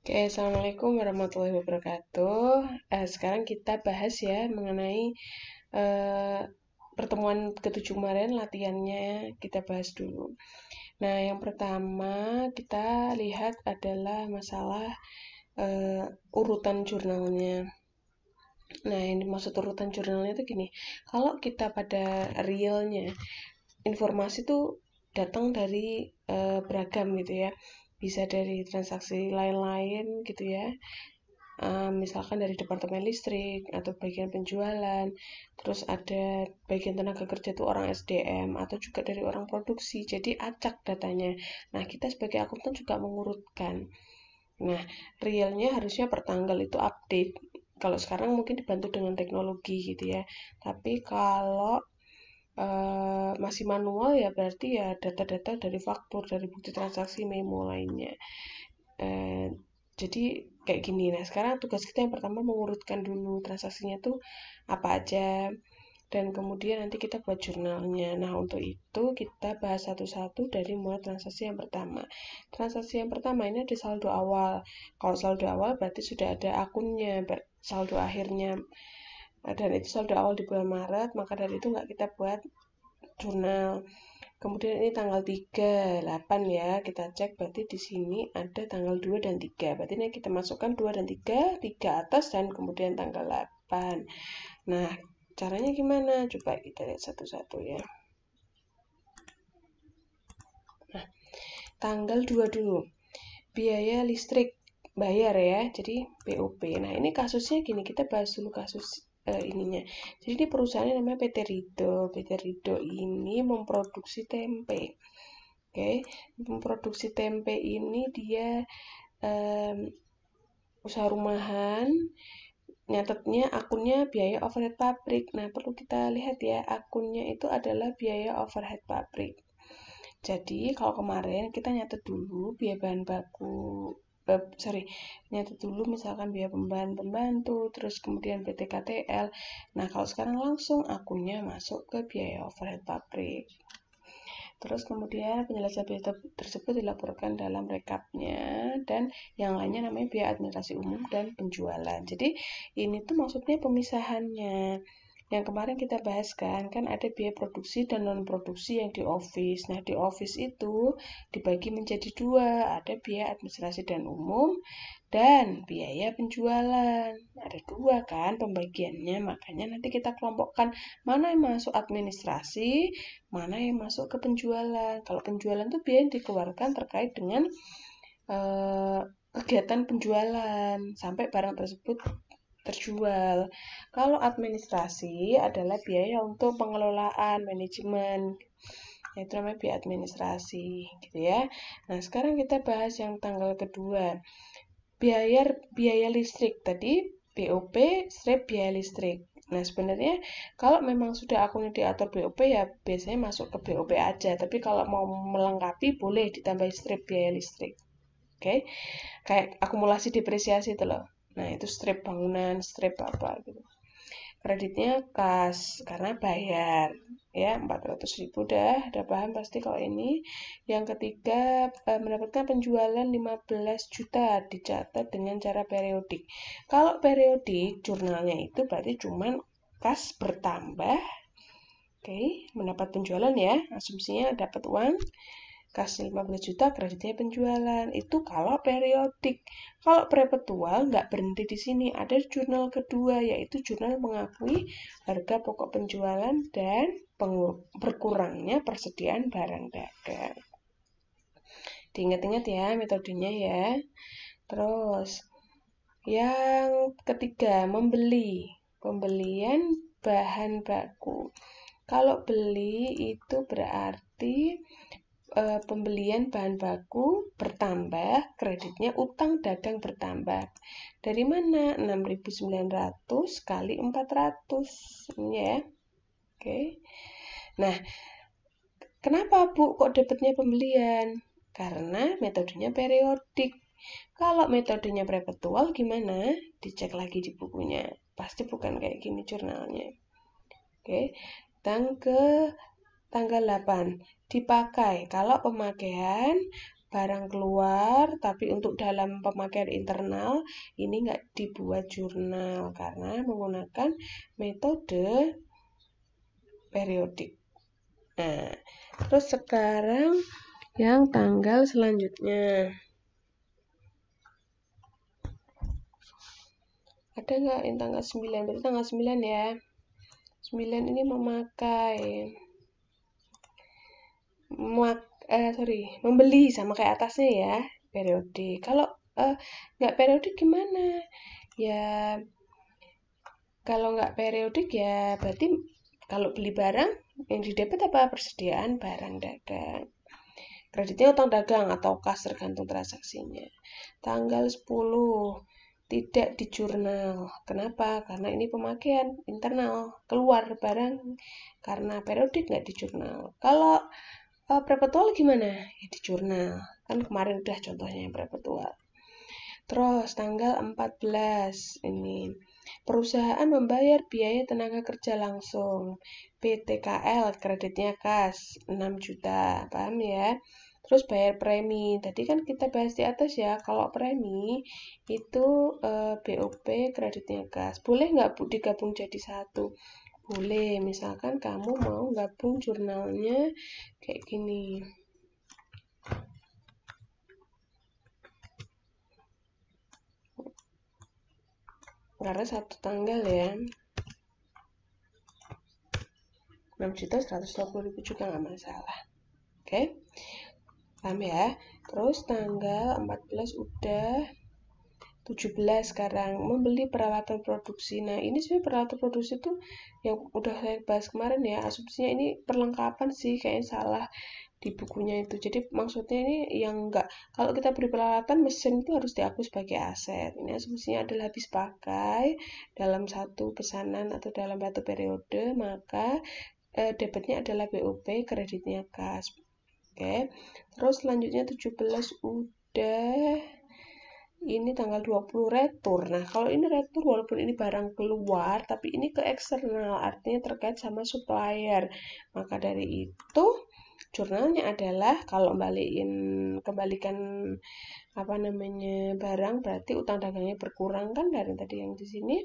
Oke, Assalamualaikum warahmatullahi wabarakatuh. Sekarang kita bahas ya mengenai eh, pertemuan ketujuh kemarin, latihannya kita bahas dulu. Nah, yang pertama kita lihat adalah masalah urutan jurnalnya. Nah, yang dimaksud urutan jurnalnya itu gini, kalau kita pada realnya, informasi itu datang dari beragam gitu ya, bisa dari transaksi lain-lain gitu ya. Misalkan dari departemen listrik atau bagian penjualan, terus ada bagian tenaga kerja itu orang SDM atau juga dari orang produksi, jadi acak datanya. Nah, kita sebagai akuntan juga mengurutkan. Nah, realnya harusnya per tanggal itu update. Kalau sekarang mungkin dibantu dengan teknologi gitu ya. Tapi kalau masih manual ya berarti ya data-data dari faktur, dari bukti transaksi, memo lainnya. Eh, jadi kayak gini. Nah, sekarang tugas kita yang pertama mengurutkan dulu transaksinya tuh apa aja dan kemudian nanti kita buat jurnalnya. Nah, untuk itu kita bahas satu-satu dari mulai transaksi yang pertama. Transaksi yang pertama ini ada saldo awal. Kalau saldo awal berarti sudah ada akunnya, saldo akhirnya. Dan itu saldo awal di bulan Maret, maka dari itu nggak kita buat jurnal. Kemudian ini tanggal 3, 8 ya. Kita cek berarti di sini ada tanggal 2 dan 3. Berarti ini kita masukkan 2 dan 3, 3 atas dan kemudian tanggal 8. Nah, caranya gimana? Coba kita lihat satu-satu ya. Nah, tanggal 2 dulu. Biaya listrik bayar ya. Jadi BOP. Nah, ini kasusnya gini, kita bahas dulu kasus ininya. Jadi ini perusahaannya namanya PT Rido. PT Rido ini memproduksi tempe. Oke, memproduksi tempe ini dia em, usaha rumahan, nyatetnya akunnya biaya overhead pabrik. Nah, perlu kita lihat ya, akunnya itu adalah biaya overhead pabrik. Jadi, kalau kemarin kita nyatet dulu biaya bahan baku, nyatet dulu misalkan biaya pembantu, terus kemudian PTKTL. Nah, kalau sekarang langsung akunnya masuk ke biaya overhead pabrik. Terus kemudian penjelasan biaya tersebut dilaporkan dalam rekapnya dan yang lainnya namanya biaya administrasi umum dan penjualan. Jadi ini tuh maksudnya pemisahannya. Yang kemarin kita bahas kan ada biaya produksi dan non produksi yang di office. Nah, di office itu dibagi menjadi dua, ada biaya administrasi dan umum dan biaya penjualan. Ada dua kan pembagiannya, makanya nanti kita kelompokkan mana yang masuk administrasi, mana yang masuk ke penjualan. Kalau penjualan itu biaya yang dikeluarkan terkait dengan eh, kegiatan penjualan sampai barang tersebut terjual. Kalau administrasi adalah biaya untuk pengelolaan, manajemen, itu namanya biaya administrasi, gitu ya. Nah, sekarang kita bahas yang tanggal kedua. Biaya biaya listrik tadi BOP strip biaya listrik. Nah, sebenarnya kalau memang sudah akunnya diatur BOP ya biasanya masuk ke BOP aja. Tapi kalau mau melengkapi boleh ditambah strip biaya listrik. Oke, kayak akumulasi depresiasi itu loh. Nah, itu strip bangunan, strip apa gitu. Kreditnya kas karena bayar ya 400.000 dah, udah paham pasti kalau ini. Yang ketiga mendapatkan penjualan 15 juta dicatat dengan cara periodik. Kalau periodik jurnalnya itu berarti cuman kas bertambah. Oke, mendapat penjualan ya, asumsinya dapat uang kas 15 juta kreditnya penjualan. Itu kalau periodik. Kalau perpetual nggak berhenti di sini. Ada jurnal kedua yaitu jurnal mengakui harga pokok penjualan dan berkurangnya persediaan barang dagang. Diingat-ingat ya metodenya ya. Terus yang ketiga membeli. Pembelian bahan baku. Kalau beli itu berarti pembelian bahan baku bertambah, kreditnya utang dagang bertambah. Dari mana? 6.900 kali 400 ya. Oke. Nah, kenapa Bu kok dapatnya pembelian? Karena metodenya periodik. Kalau metodenya perpetual gimana? Dicek lagi di bukunya. Pasti bukan kayak gini jurnalnya. Oke. Dan ke tanggal 8 dipakai kalau pemakaian barang keluar, tapi untuk dalam pemakaian internal ini nggak dibuat jurnal karena menggunakan metode periodik. Nah, terus sekarang yang tanggal selanjutnya. Ada nggak yang tanggal 9? Berarti tanggal 9 ya. 9 ini memakai membeli sama kayak atasnya ya, periodik. Kalau nggak periodik gimana? Ya, kalau nggak periodik ya berarti kalau beli barang yang didebet apa persediaan barang dagang. Kreditnya utang dagang atau kas tergantung transaksinya. Tanggal 10 tidak di jurnal. Kenapa? Karena ini pemakaian internal, keluar barang karena periodik nggak di jurnal. Kalau perpetual gimana? Ya di jurnal. Kan kemarin udah contohnya yang perpetual. Terus tanggal 14 ini perusahaan membayar biaya tenaga kerja langsung. PTKL kreditnya kas 6 juta. Paham ya? Terus bayar premi. Tadi kan kita bahas di atas ya, kalau premi itu BOP kreditnya kas. Boleh nggak Bu digabung jadi satu? Boleh. Misalkan kamu mau gabung jurnalnya kayak gini. Karena satu tanggal ya. 6.120.000 juga nggak masalah. Oke? Paham ya? Terus tanggal 14 udah 17 sekarang membeli peralatan produksi. Nah, ini sebenarnya peralatan produksi itu yang udah saya bahas kemarin ya. Asumsinya ini perlengkapan sih, kayaknya salah di bukunya itu. Jadi maksudnya ini yang enggak, kalau kita beli peralatan mesin itu harus diakui sebagai aset. Ini asumsinya adalah habis pakai dalam satu pesanan atau dalam satu periode, maka debitnya adalah BOP, kreditnya kas. Oke. Terus selanjutnya 17 udah, ini tanggal 20 retur. Nah, kalau ini retur walaupun ini barang keluar, tapi ini ke eksternal, artinya terkait sama supplier. Maka dari itu jurnalnya adalah kalau kembalikan barang, berarti utang dagangnya berkurang kan dari tadi yang di sini.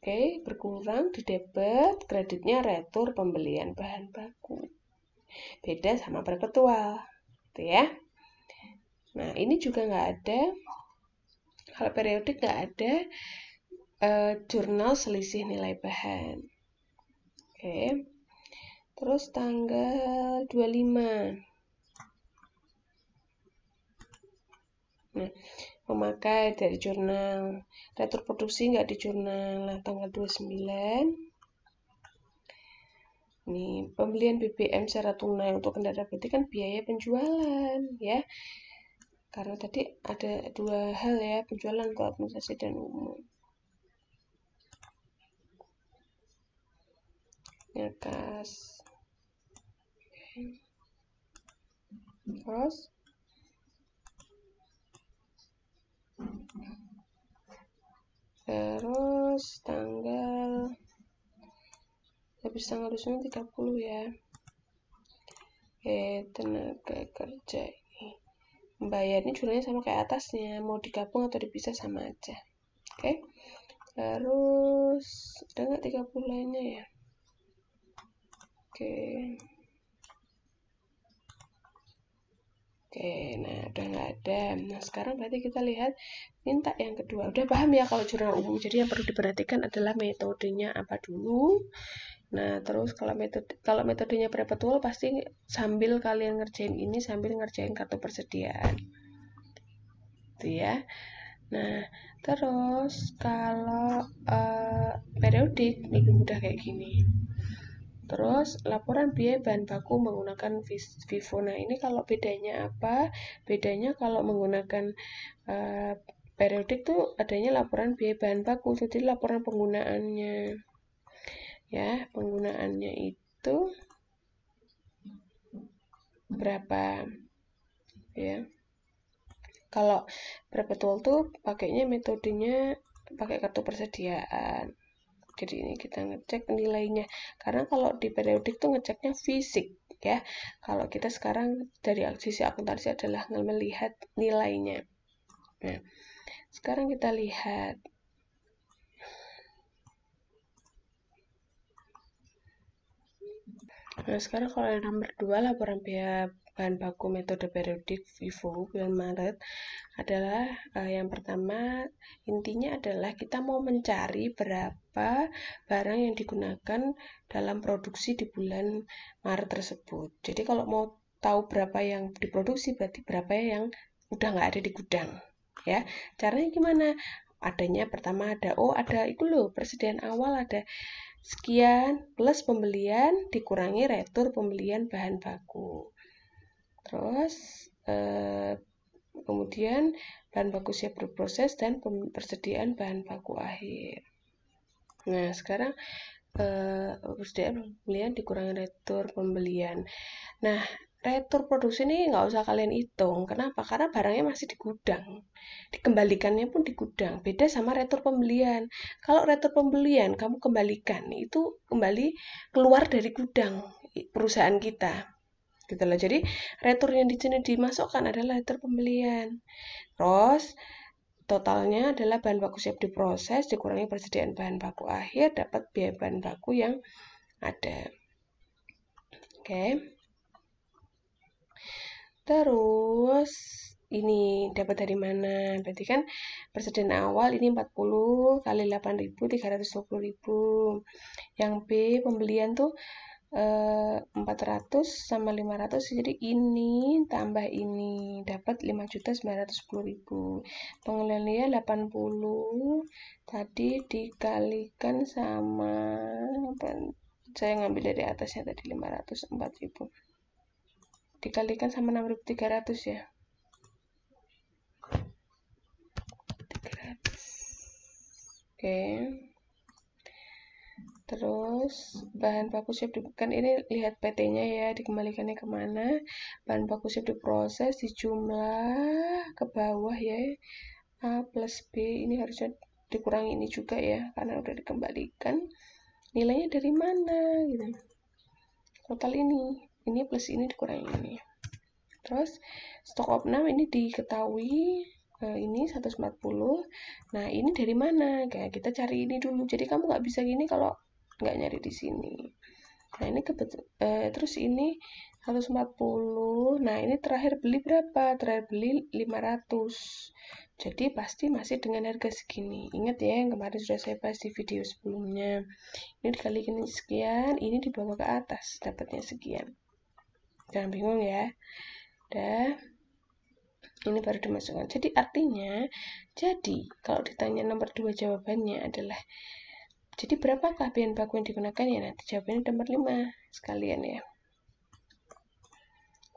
Oke, berkurang di debit, kreditnya retur pembelian bahan baku. Beda sama perpetual, gitu ya. Nah, ini juga nggak ada. Kalau periodik nggak ada jurnal selisih nilai bahan. Oke. Terus tanggal 25. Nah, memakai dari jurnal. Retur produksi nggak di jurnal. Nah, tanggal 29. Ini pembelian BBM secara tunai untuk kendaraan berarti kan biaya penjualan ya. Karena tadi ada dua hal ya, penjualan untuk administrasi dan umum. Ya, kas. Terus tanggal habis tanggal 30 ya. Tenaga kerja ini membayarnya jurnalnya sama kayak atasnya, mau digabung atau dipisah sama aja. Oke. Terus ada nggak 30 lainnya ya? Oke. Nah udah nggak ada. Nah sekarang berarti kita lihat minta yang kedua. Udah paham ya kalau jurnal umum. Jadi yang perlu diperhatikan adalah metodenya apa dulu. Nah terus kalau metodenya perpetual pasti sambil kalian ngerjain ini sambil ngerjain kartu persediaan. Gitu ya. Nah terus kalau periodik lebih mudah kayak gini. Terus laporan biaya bahan baku menggunakan FIFO. Nah ini kalau bedanya apa? Bedanya kalau menggunakan periodik tuh adanya laporan biaya bahan baku. Jadi laporan penggunaannya, ya penggunaannya itu berapa, ya. Kalau perpetual tuh pakainya metodenya pakai kartu persediaan. Jadi ini kita ngecek nilainya. Karena kalau di periodik tuh ngeceknya fisik. ya. Kalau kita sekarang dari sisi akuntansi adalah melihat nilainya. Nah, sekarang kita lihat. Nah, sekarang kalau yang nomor 2, laporan biaya bahan baku metode periodik FIFO bulan Maret adalah yang pertama, intinya adalah kita mau mencari berapa barang yang digunakan dalam produksi di bulan Maret tersebut. Jadi kalau mau tahu berapa yang diproduksi, berarti berapa yang udah nggak ada di gudang. Ya, caranya gimana? Adanya pertama ada itu loh, persediaan awal ada sekian plus pembelian dikurangi retur pembelian bahan baku. Terus kemudian bahan baku siap berproses dan persediaan bahan baku akhir. Nah, sekarang persediaan pembelian dikurangi retur pembelian. Nah, retur produksi ini nggak usah kalian hitung. Kenapa? Karena barangnya masih di gudang. Dikembalikannya pun di gudang. Beda sama retur pembelian. Kalau retur pembelian kamu kembalikan, itu kembali keluar dari gudang perusahaan kita. Gitu loh. Jadi, retur yang di sini dimasukkan adalah retur pembelian. Terus, totalnya adalah bahan baku siap diproses, dikurangi persediaan bahan baku akhir, dapat biaya bahan baku yang ada. Oke. Terus ini dapat dari mana? Berarti kan persediaan awal ini 40 kali 8.000 320.000. Yang B pembelian tuh 400 sama 500, jadi ini tambah ini dapat 5.910.000. Pengembalian 80 tadi dikalikan sama saya ngambil dari atasnya tadi 504.000 dikalikan sama 6.300 ya. 300. Oke. Terus bahan baku siap kan ini lihat PT-nya ya, dikembalikannya kemana. Bahan baku siap diproses dijumlah ke bawah ya. A plus B ini harusnya dikurangi ini juga ya, karena udah dikembalikan. Nilainya dari mana gitu. Total ini plus ini dikurangi ini. Terus stok opnam ini diketahui ini 140. Nah, ini dari mana? Kayak kita cari ini dulu. Jadi kamu nggak bisa gini kalau nggak nyari di sini. Nah, ini terus ini 140. Nah, ini terakhir beli berapa? Terakhir beli 500. Jadi pasti masih dengan harga segini. Ingat ya, yang kemarin sudah saya bahas di video sebelumnya. Ini dikalikan sekian, ini dibawa ke atas, dapatnya sekian. Jangan bingung ya. Dah, ini baru dimasukkan. Jadi artinya, kalau ditanya nomor 2 jawabannya adalah, jadi berapakah bahan baku yang digunakan ya? Nanti jawabannya nomor 5 sekalian ya.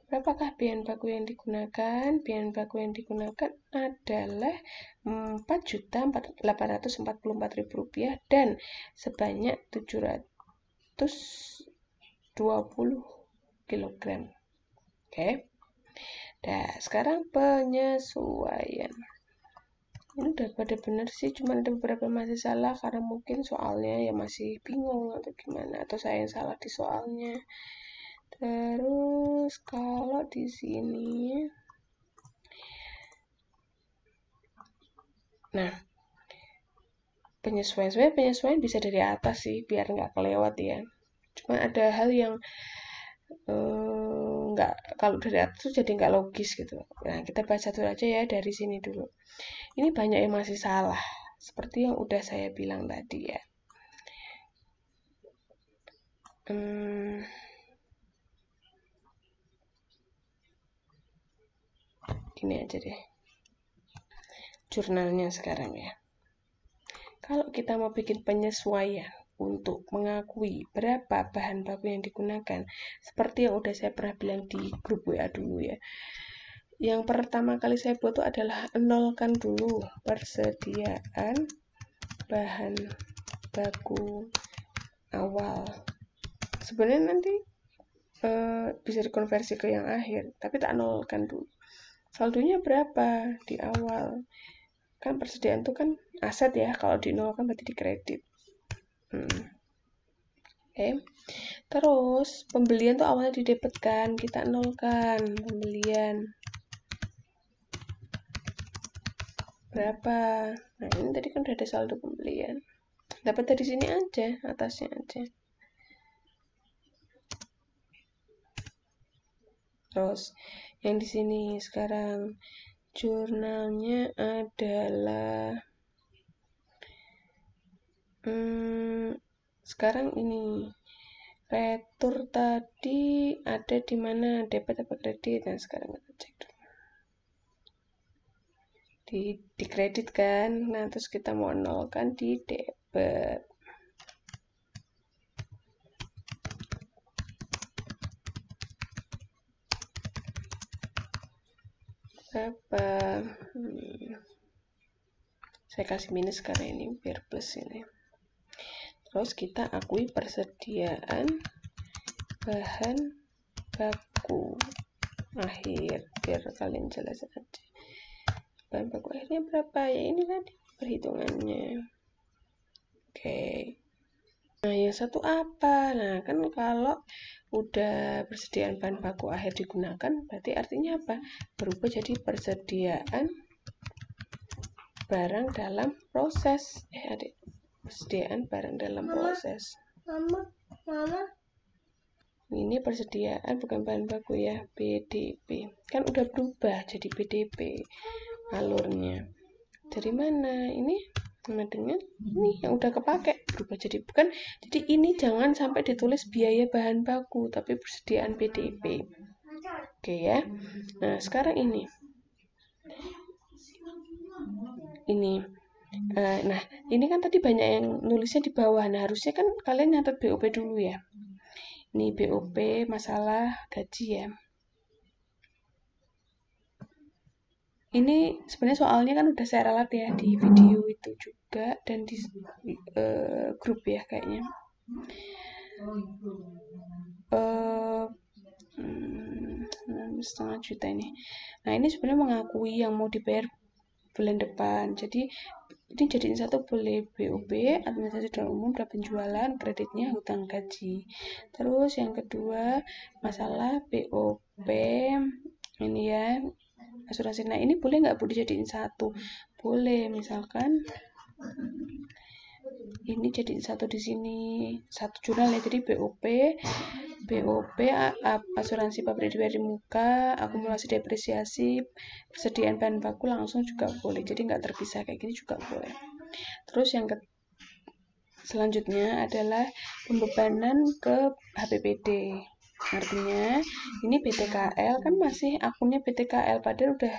Berapakah bahan baku yang digunakan? Bahan baku yang digunakan adalah Rp4.844.000 dan sebanyak 720 kg. Oke. Nah, sekarang penyesuaian. Ini udah pada benar sih, cuma ada beberapa masih salah karena mungkin soalnya ya masih bingung atau gimana, atau saya yang salah di soalnya. Terus kalau di sini, nah penyesuaian bisa dari atas sih biar nggak kelewat ya. Cuma ada hal yang nggak, kalau dari atas jadi nggak logis gitu. Nah, kita baca satu aja ya dari sini dulu. Ini banyak yang masih salah, seperti yang udah saya bilang tadi ya. Gini aja deh. Jurnalnya sekarang ya. Kalau kita mau bikin penyesuaian untuk mengakui berapa bahan baku yang digunakan, seperti yang udah saya pernah bilang di grup WA dulu ya. Yang pertama kali saya buat itu adalah nolkan dulu persediaan bahan baku awal. Sebenarnya nanti bisa dikonversi ke yang akhir, tapi tak nolkan dulu. Saldonya berapa di awal? Kan persediaan itu kan aset ya, kalau di nol kan berarti di kredit. Terus pembelian tuh awalnya di debit kan, kita nolkan pembelian berapa. Nah ini tadi kan udah ada saldo pembelian, dapat dari sini aja, atasnya aja. Terus yang di sini sekarang jurnalnya adalah sekarang ini retur tadi ada di mana, debit apa kredit. Nah sekarang kita cek dulu. Di kredit kan, nah terus kita mau nolkan di debit. Berapa? Saya kasih minus karena ini biar plus ini. Terus kita akui persediaan bahan baku akhir biar kalian jelas aja. Bahan baku akhirnya berapa? Ya ini tadi perhitungannya. Oke. Nah yang satu apa? Nah kan kalau udah persediaan bahan baku akhir digunakan, berarti artinya apa? Berubah jadi persediaan barang dalam proses. Adik, persediaan barang dalam proses. Mama. Ini persediaan bukan bahan baku ya, BDP. Kan udah berubah jadi BDP alurnya. Dari mana? Ini sama dengan ini yang udah kepake berubah jadi bukan. Jadi ini jangan sampai ditulis biaya bahan baku, tapi persediaan BDP. Oke ya. Nah sekarang ini. Nah ini kan tadi banyak yang nulisnya di bawah. Nah harusnya kan kalian nyatet BOP dulu ya. Ini BOP masalah gaji ya. Ini sebenarnya soalnya kan udah saya ralat ya di video itu juga dan di grup ya kayaknya. 6,5 juta ini. Nah ini sebenarnya mengakui yang mau dibayar bulan depan. Jadi ini jadiin satu boleh BOP, administrasi dan umum, dan penjualan, kreditnya hutang gaji. Terus yang kedua masalah BOP ini ya asuransi. Nah ini boleh nggak Bu dijadiin satu? Boleh, misalkan ini jadiin satu di sini, satu jurnal ya. Jadi BOP asuransi pabrik dibayar di muka, akumulasi depresiasi, persediaan bahan baku langsung juga boleh. Jadi nggak terpisah kayak gini juga boleh. Terus yang selanjutnya adalah pembebanan ke HPPD. Artinya ini BTKL kan masih akunnya BTKL padahal udah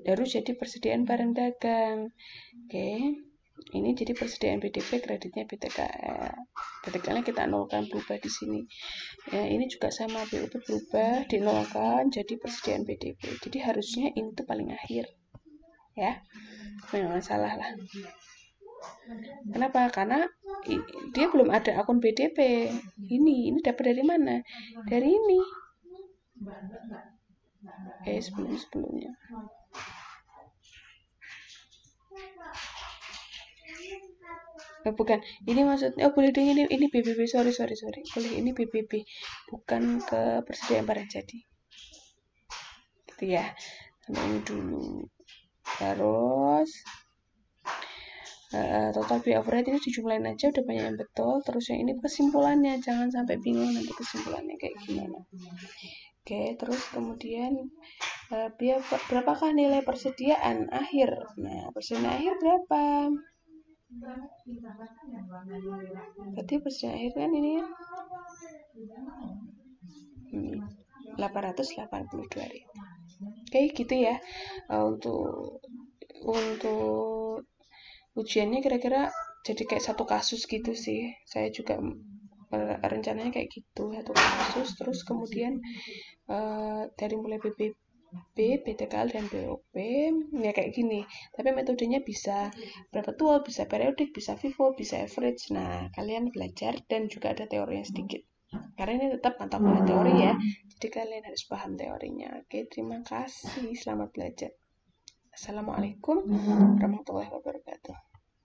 harus jadi persediaan barang dagang. Oke. Ini jadi persediaan BDP, kreditnya BTKL. BTKL-nya kita nolkan, berubah di sini. Ya, ini juga sama, BOP berubah, dinolkan jadi persediaan BDP. Jadi harusnya ini tuh paling akhir. Ya. Nggak masalah lah. Kenapa? Karena dia belum ada akun BDP. Ini dapat dari mana? Dari ini. Sebelumnya. Bukan, ini maksudnya boleh deh ini BBB, sorry. Boleh ini BBB, bukan ke persediaan barang jadi. Gitu ya. Sampai ini dulu. Terus total biaya overhead ini dijumlahin aja, udah banyak yang betul. Terus yang ini kesimpulannya, jangan sampai bingung nanti kesimpulannya kayak gimana. Oke, terus kemudian berapakah nilai persediaan akhir? Nah, persediaan akhir berapa? Berarti persediaan akhir kan ini ya 882.000. Oke, gitu ya. Untuk ujiannya kira-kira jadi kayak satu kasus gitu sih. Saya juga rencananya kayak gitu, satu kasus. Terus kemudian dari mulai BPB, BTKL dan BOP ya kayak gini. Tapi metodenya bisa perpetual, bisa periodik, bisa FIFO, bisa average. Nah kalian belajar dan juga ada teorinya sedikit karena ini tetap mata kuliah teori ya, jadi kalian harus paham teorinya. Oke, terima kasih, selamat belajar. Assalamualaikum warahmatullahi wabarakatuh.